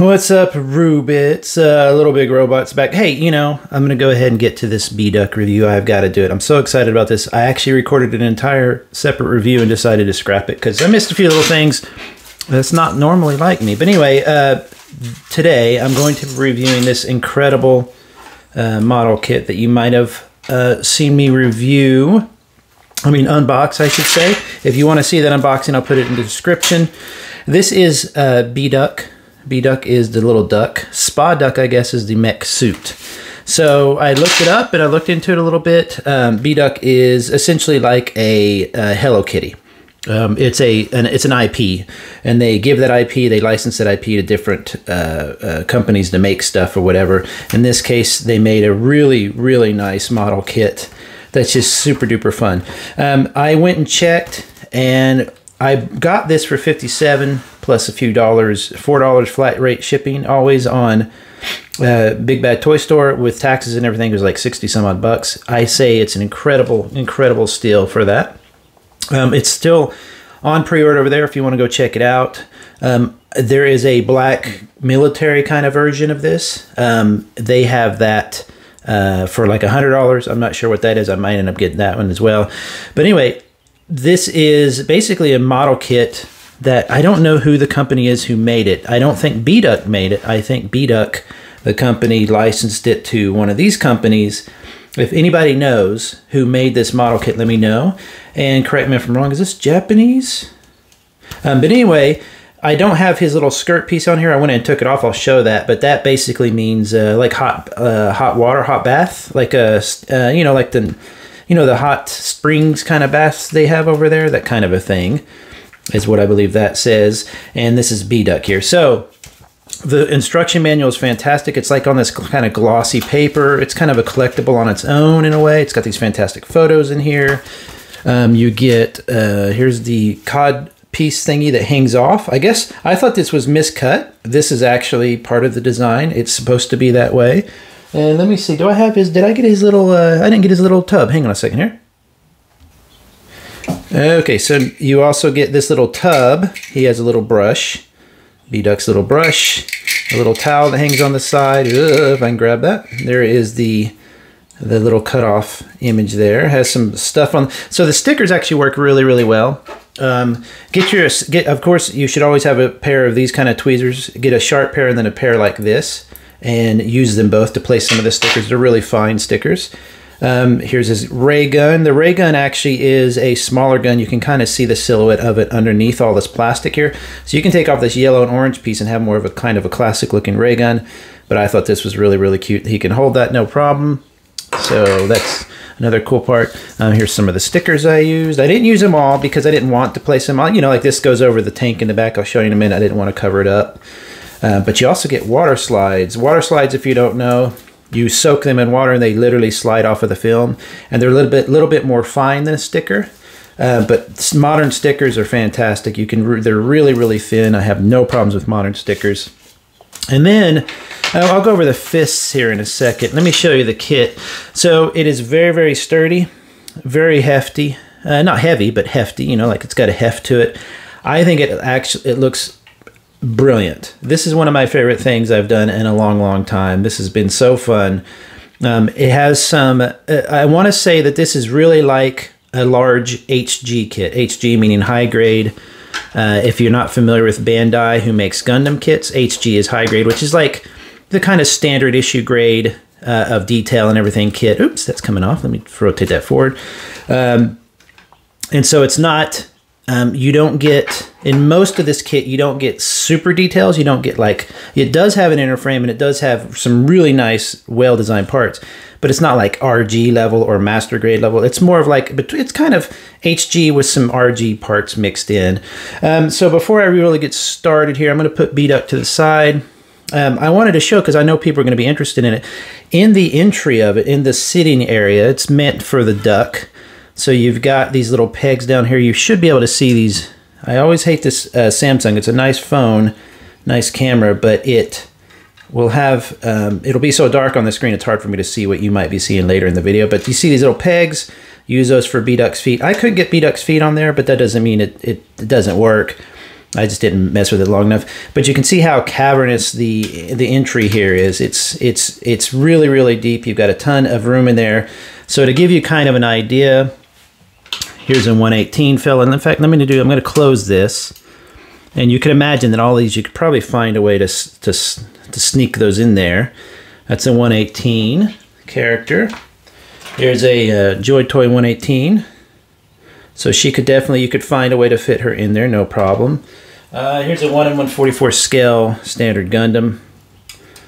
What's up, Rubits? Little Big Robot's back. Hey, I'm going to go ahead and get to this B.Duck review. I've got to do it. I'm so excited about this. I actually recorded an entire separate review and decided to scrap it because I missed a few little things that's not normally like me. But anyway, today I'm going to be reviewing this incredible model kit that you might have seen me unbox, I should say. If you want to see that unboxing, I'll put it in the description. This is B.Duck. B.Duck is the little duck. Duck, I guess, is the mech suit. So I looked it up and I looked into it a little bit. B.Duck is essentially like a Hello Kitty. It's an IP, and they give that IP, they license that IP to different companies to make stuff or whatever. In this case, they made a really, really nice model kit that's just super duper fun. I went and checked, and I got this for $57 plus a few dollars, $4 flat rate shipping, always on Big Bad Toy Store with taxes and everything. It was like 60 some odd bucks. I say it's an incredible steal for that. It's still on pre-order over there if you want to go check it out. There is a black military kind of version of this. They have that for like $100. I'm not sure what that is. I might end up getting that one as well. But anyway, this is basically a model kit that I don't know who the company is who made it. I don't think B.Duck made it. I think B.Duck, the company, licensed it to one of these companies. If anybody knows who made this model kit, let me know. And correct me if I'm wrong, is this Japanese? But anyway, I don't have his little skirt piece on here. I went and took it off. I'll show that. But that basically means like hot water, hot bath, like like the hot springs kind of baths they have over there. That kind of a thing is what I believe that says. And this is B.Duck here. So the instruction manual is fantastic. It's like on this kind of glossy paper. It's kind of a collectible on its own in a way. It's got these fantastic photos in here. You get, here's the cod piece thingy that hangs off. I guess I thought this was miscut. This is actually part of the design. It's supposed to be that way. And let me see, did I get his little, I didn't get his little tub. Hang on a second here. Okay, so you also get this little tub. He has a little brush. B.Duck's little brush, a little towel that hangs on the side. If I can grab that. There is the little cutoff image there. Has some stuff on. So the stickers actually work really, really well. Of course, you should always have a pair of these kind of tweezers. Get a sharp pair and then a pair like this, and use them both to place some of the stickers. They're really fine stickers. Here's his ray gun. The ray gun actually is a smaller gun. You can kind of see the silhouette of it underneath all this plastic here. So you can take off this yellow and orange piece and have more of a kind of a classic looking ray gun. But I thought this was really, really cute. He can hold that no problem. So that's another cool part. Here's some of the stickers I used. I didn't use them all because I didn't want to place them on. Like this goes over the tank in the back. I'll show you in a minute. I didn't want to cover it up. But you also get water slides. Water slides, if you don't know, you soak them in water and they literally slide off of the film. And they're a little bit more fine than a sticker. But modern stickers are fantastic. They're really, really thin. I have no problems with modern stickers. And then I'll go over the fists here in a second. Let me show you the kit. So it is very, very sturdy, very hefty. Not heavy, but hefty. Like it's got a heft to it. I think it looks brilliant. This is one of my favorite things I've done in a long, long time. This has been so fun. It has some, I want to say that this is really like a large HG kit. HG meaning high grade. If you're not familiar with Bandai, who makes Gundam kits, HG is high grade, which is like the kind of standard issue grade of detail and everything kit. Oops, that's coming off. Let me rotate that forward. And so it's not, you don't get, in most of this kit, you don't get super details. You don't get like, it does have an inner frame and it does have some really nice, well-designed parts, but it's not like RG level or master grade level. It's more of like, it's kind of HG with some RG parts mixed in. So before I really get started here, I'm going to put B.Duck to the side. I wanted to show, because I know people are going to be interested in it. In the entry of it, in the sitting area, it's meant for the duck. So you've got these little pegs down here. You should be able to see these. I always hate this Samsung. It's a nice phone, nice camera, but it will have, it'll be so dark on the screen, it's hard for me to see what you might be seeing later in the video. But you see these little pegs, use those for B.Duck's feet. I could get B.Duck's feet on there, but that doesn't mean it doesn't work. I just didn't mess with it long enough. But you can see how cavernous the entry here is. It's really, really deep. You've got a ton of room in there. So to give you kind of an idea, here's a 118 fill. And in fact, I'm going to close this. And you can imagine that all these, you could probably find a way to sneak those in there. That's a 118 character. Here's a Joy Toy 118. So she could definitely, you could find a way to fit her in there, no problem. Here's a 1 in 144 scale standard Gundam.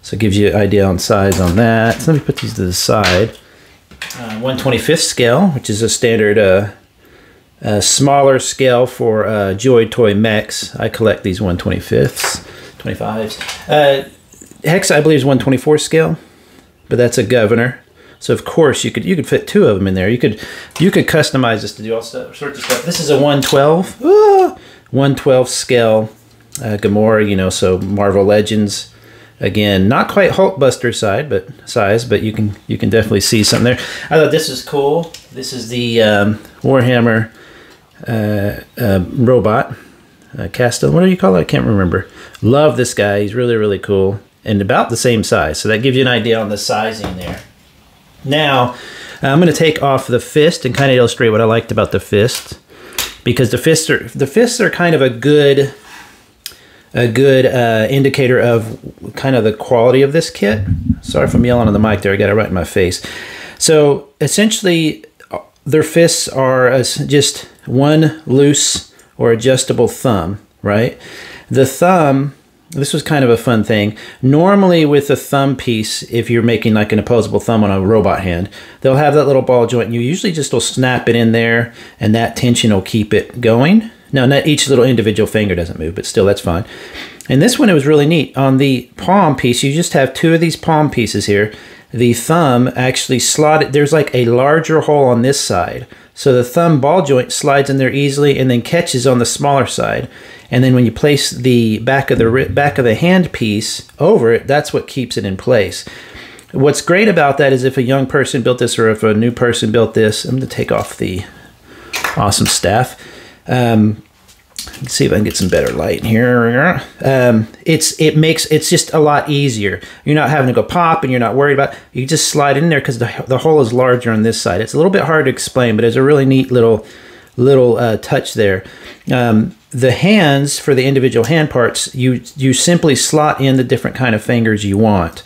So it gives you an idea on size on that. So let me put these to the side. 1/25 scale, which is a standard smaller scale for Joy Toy mechs. I collect these 1/25s, 25s. Hex, I believe, is 1/24 scale, but that's a governor. So of course you could fit 2 of them in there. You could customize this to do all sorts of stuff. This is a 112, 112 scale Gamora. You know, so Marvel Legends. Again, not quite Hulkbuster size, but you can definitely see something there. I thought this was cool. This is the Warhammer robot. Castle, what do you call it? I can't remember. Love this guy. He's really, really cool. And about the same size. So that gives you an idea on the sizing there. Now, I'm going to take off the fist and kind of illustrate what I liked about the fist. Because the fists are kind of a good indicator of kind of the quality of this kit. Sorry if I'm yelling on the mic there. I got it right in my face. So essentially, their fists are just one loose or adjustable thumb, right? The thumb, this was kind of a fun thing. Normally with a thumb piece, if you're making like an opposable thumb on a robot hand, they'll have that little ball joint and you usually just will snap it in there and that tension will keep it going. Now, not each little individual finger doesn't move, but still that's fine. And this one, it was really neat. On the palm piece, you just have 2 of these palm pieces here. The thumb actually slotted, there's like a larger hole on this side. So the thumb ball joint slides in there easily and then catches on the smaller side. And then when you place the back of the hand piece over it, that's what keeps it in place. What's great about that is if a young person built this or if a new person built this, I'm going to take off the awesome staff. Let's see if I can get some better light in here. It's just a lot easier. You're not having to go pop and you're not worried about it. You just slide in there because the hole is larger on this side. It's a little bit hard to explain, but it's a really neat little touch there. The hands for the individual hand parts, you simply slot in the different kind of fingers you want.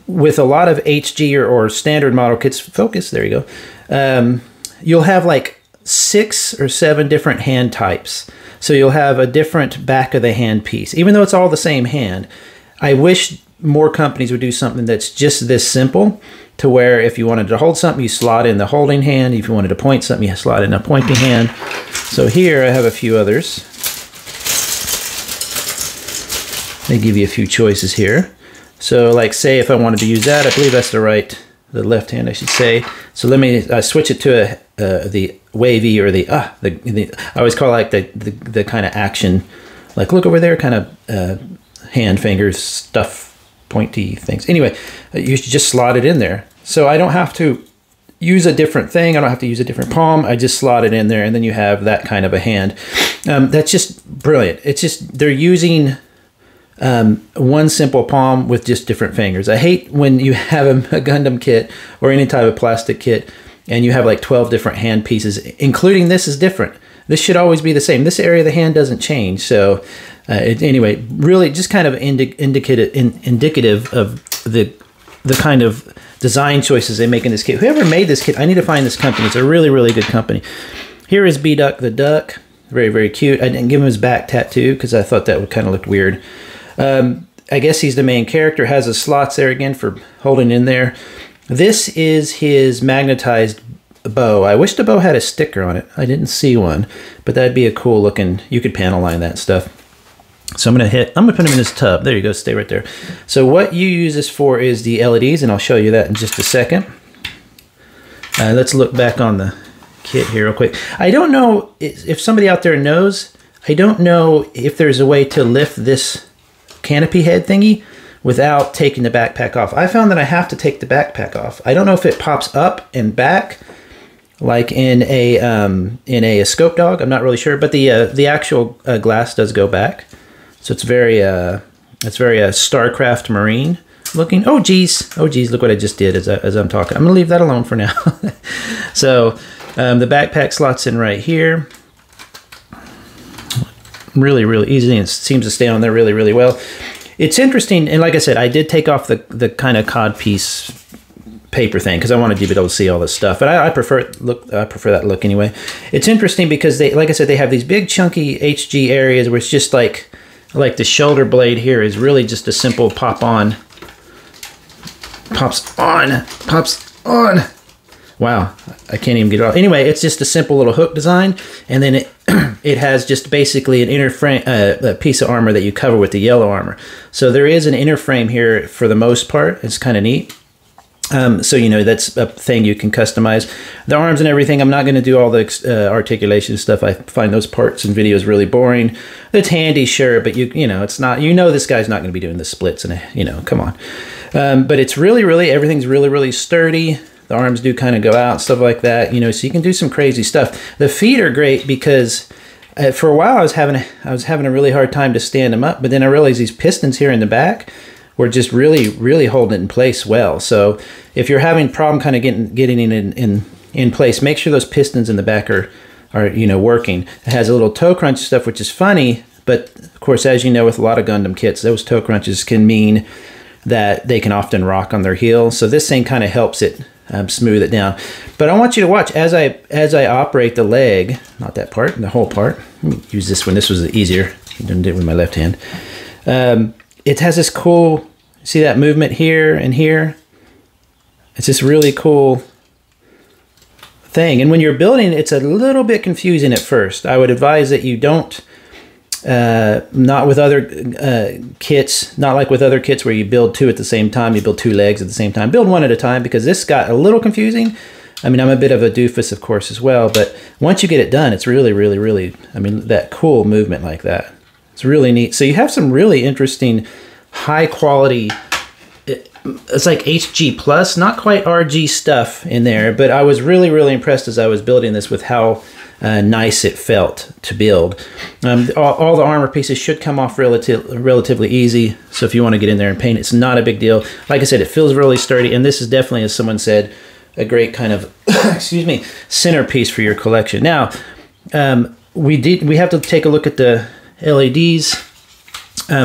With a lot of HG or standard model kits, focus, there you go. You'll have like 6 or 7 different hand types. So you'll have a different back of the hand piece, even though it's all the same hand. I wish more companies would do something that's just this simple, to where if you wanted to hold something, you slot in the holding hand. If you wanted to point something, you slot in a pointing hand. So here I have a few others. They give you a few choices here. So like say if I wanted to use that, I believe that's the left hand I should say. So let me switch it to the wavy or the I always call it like the kind of action, like look over there kind of hand fingers stuff, pointy things. Anyway, you should just slot it in there. So I don't have to use a different thing. I don't have to use a different palm. I just slot it in there and then you have that kind of a hand. That's just brilliant. It's just, they're using one simple palm with just different fingers. I hate when you have a Gundam kit or any type of plastic kit and you have like 12 different hand pieces, including this is different. This should always be the same. This area of the hand doesn't change. So anyway, really just kind of indicative of the kind of design choices they make in this kit. Whoever made this kit, I need to find this company. It's a really, really good company. Here is B.Duck the duck. Very, very cute. I didn't give him his back tattoo because I thought that would kind of look weird. I guess he's the main character. Has his slots there again for holding in there. This is his magnetized bow. I wish the bow had a sticker on it. I didn't see one, but that'd be a cool looking, you could panel line that stuff. So I'm gonna put him in this tub. There you go, stay right there. So what you use this for is the LEDs, and I'll show you that in just a second. Let's look back on the kit here real quick. I don't know if somebody out there knows, I don't know if there's a way to lift this canopy head thingy without taking the backpack off. I found that I have to take the backpack off. I don't know if it pops up and back like in a scope dog. I'm not really sure, but the actual glass does go back, so it's very StarCraft Marine looking. Oh geez, look what I just did as I'm talking. I'm gonna leave that alone for now. So the backpack slots in right here, really easy, and it seems to stay on there really well. It's interesting, and like I said, I did take off the kind of codpiece paper thing because I wanted you to be able to see all this stuff, but I prefer that look anyway. It's interesting because they, like I said, they have these big chunky HG areas where it's just like the shoulder blade here is really just a simple pops on. Wow, I can't even get it off. Anyway, it's just a simple little hook design, and then it has just basically an inner frame, a piece of armor that you cover with the yellow armor. So there is an inner frame here for the most part. It's kind of neat. So, you know, that's a thing you can customize. The arms and everything, I'm not going to do all the articulation stuff. I find those parts and videos really boring. It's handy, sure, but you know, it's not, you know, this guy's not going to be doing the splits and, you know, come on. But it's really, everything's really sturdy. The arms do kind of go out, stuff like that, you know, so you can do some crazy stuff. The feet are great because for a while I was having a really hard time to stand them up, but then I realized these pistons here in the back were just really holding it in place well. So if you're having a problem kind of getting it in place, make sure those pistons in the back are you know, working. It has a little toe crunch stuff, which is funny, but of course, as you know, with a lot of Gundam kits, those toe crunches can mean that they can often rock on their heel. So this thing kind of helps it smooth it down. But I want you to watch as I operate the leg, not that part, the whole part. Let me use this one. This was easier. I didn't do it with my left hand. It has this cool, see that movement here and here? It's this really cool thing. And when you're building, it's a little bit confusing at first. I would advise that you don't, not with other kits, not like with other kits where you build two at the same time, you build two legs at the same time. Build one at a time, because this got a little confusing. I mean, I'm a bit of a doofus, of course, as well, but once you get it done, it's really, I mean, that cool movement like that. It's really neat. So you have some really interesting, high quality, it's like HG plus, not quite RG stuff in there, but I was really impressed as I was building this with how nice it felt to build. All the armor pieces should come off relatively easy, so if you want to get in there and paint, it's not a big deal. Like I said, it feels really sturdy, and this is definitely, as someone said, a great kind of excuse me, centerpiece for your collection. Now, we have to take a look at the LEDs.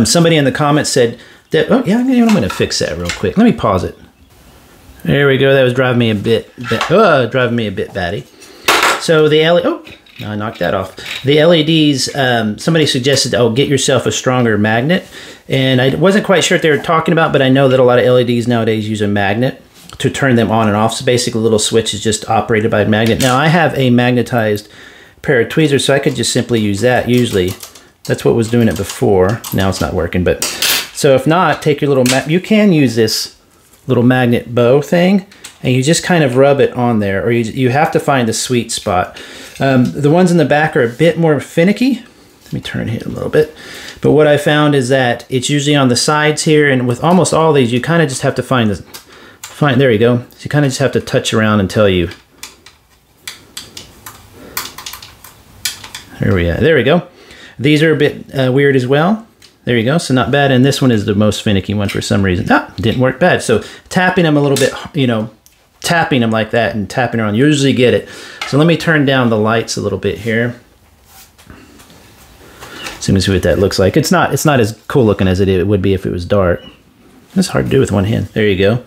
Somebody in the comments said that, oh yeah, I'm going to fix that real quick. Let me pause it. There we go. That was driving me a bit batty. So the LED, oh, no, I knocked that off. The LEDs, somebody suggested, oh, get yourself a stronger magnet. And I wasn't quite sure what they were talking about, but I know that a lot of LEDs nowadays use a magnet to turn them on and off. So basically, a little switch is just operated by a magnet. Now, I have a magnetized pair of tweezers, so I could just simply use that. Usually, that's what was doing it before. Now it's not working, but so if not, take your little, you can use this little magnet bow thing, and you just kind of rub it on there, or you have to find the sweet spot. The ones in the back are a bit more finicky. Let me turn it a little bit. But what I found is that it's usually on the sides here, and with almost all these, you kind of just have to find there you go. So you kind of just have to touch around until you, there we go. These are a bit weird as well. There you go, so not bad, and this one is the most finicky one for some reason. Ah, didn't work bad. So tapping them a little bit, you know, tapping them like that and tapping around, you usually get it. So let me turn down the lights a little bit here. So let me see what that looks like. It's not as cool looking as it would be if it was dark. It's hard to do with one hand. There you go.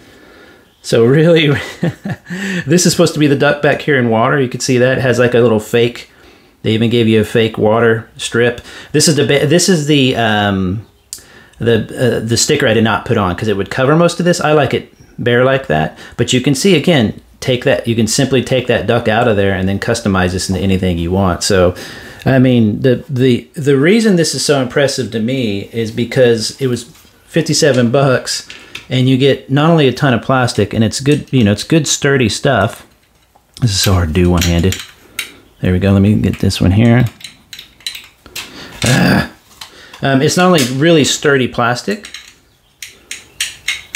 So really, this is supposed to be the duck back here in water. You can see that. It has like a little fake, they even gave you a fake water strip. This is the sticker I did not put on because it would cover most of this. I like it bare like that, but you can see again, you can simply take that duck out of there and then customize this into anything you want. So, I mean, the reason this is so impressive to me is because it was 57 bucks, and you get not only a ton of plastic, and it's good, you know, it's good sturdy stuff. This is so hard to do one-handed. There we go. Let me get this one here. It's not only really sturdy plastic,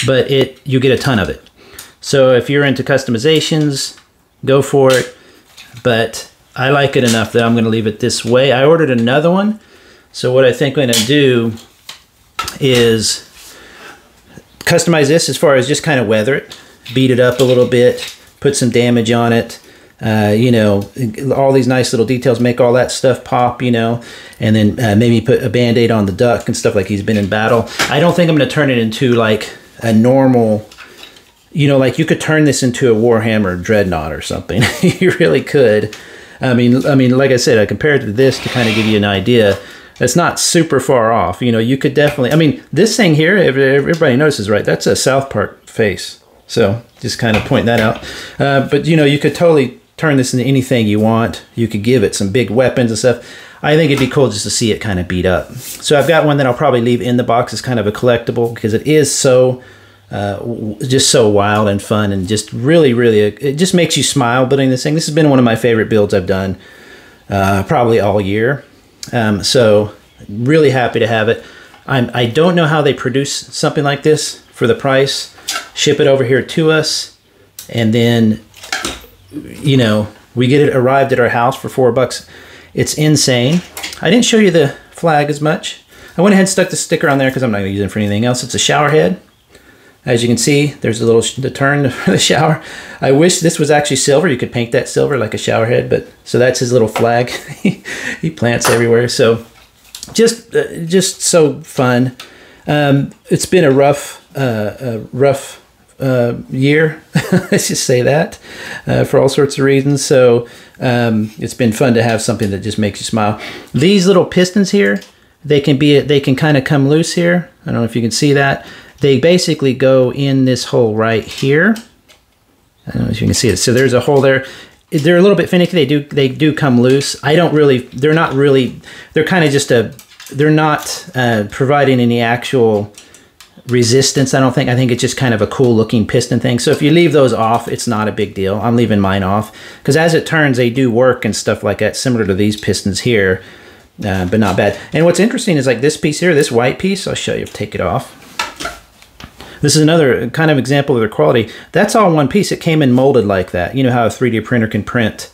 but you get a ton of it. So if you're into customizations, go for it. but I like it enough that I'm going to leave it this way. I ordered another one, so what I think I'm going to do is customize this as far as just kind of weather it, beat it up a little bit, put some damage on it. You know, all these nice little details, make all that stuff pop, you know, and then maybe put a Band-Aid on the duck and stuff like he's been in battle. I don't think I'm going to turn it into like a normal, you know, like you could turn this into a Warhammer Dreadnought or something. You really could. I mean, like I said, I compared it to this to kind of give you an idea. It's not super far off. You know, you could definitely, I mean, this thing here, everybody notices, right? That's a South Park face. So just kind of point that out. But, you know, you could totally turn this into anything you want. You could give it some big weapons and stuff. I think it'd be cool just to see it kind of beat up. So I've got one that I'll probably leave in the box as kind of a collectible because it is so just so wild and fun and just really, really, it just makes you smile building this thing. This has been one of my favorite builds I've done probably all year. So really happy to have it. I don't know how they produce something like this for the price, ship it over here to us, and then, you know, we get it arrived at our house for $4. It's insane. I didn't show you the flag as much. I went ahead and stuck the sticker on there because I'm not going to use it for anything else. It's a shower head. As you can see, there's a little the turn for the shower. I wish this was actually silver. You could paint that silver like a shower head, but so that's his little flag. He plants everywhere. So just so fun. It's been a rough year. Let's just say that for all sorts of reasons. So it's been fun to have something that just makes you smile. These little pistons here, they can kind of come loose here. I don't know if you can see that. They basically go in this hole right here. I don't know if you can see it. So there's a hole there. They're a little bit finicky. They do come loose. They're kind of just they're not providing any actual resistance, I don't think. I think it's just kind of a cool looking piston thing. So if you leave those off, it's not a big deal. I'm leaving mine off because as it turns, they do work and stuff like that, similar to these pistons here, but not bad. And what's interesting is like this piece here, this white piece, I'll show you, take it off. This is another kind of example of their quality. That's all one piece. It came in molded like that. You know how a 3D printer can print,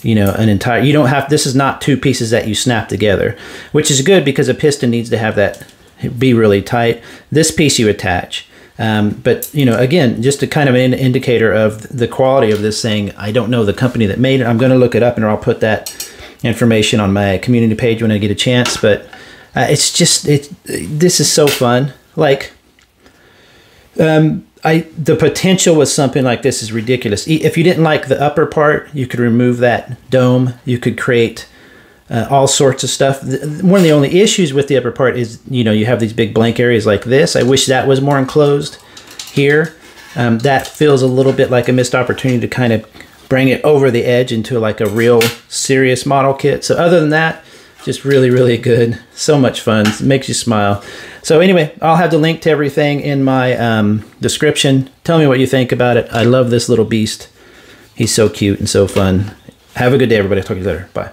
you know, an entire, you don't have, this is not two pieces that you snap together, which is good because a piston needs to have that be really tight. This piece you attach. But, you know, again, just a kind of an indicator of the quality of this thing. I don't know the company that made it. I'm going to look it up and I'll put that information on my community page when I get a chance. But it's just, this is so fun. Like, the potential with something like this is ridiculous. If you didn't like the upper part, you could remove that dome. You could create all sorts of stuff. One of the only issues with the upper part is, you know, you have these big blank areas like this. I wish that was more enclosed here. That feels a little bit like a missed opportunity to kind of bring it over the edge into like a real serious model kit. So other than that, just really, really good. So much fun. It makes you smile. So anyway, I'll have the link to everything in my description. Tell me what you think about it. I love this little beast. He's so cute and so fun. Have a good day, everybody. I'll talk to you later. Bye.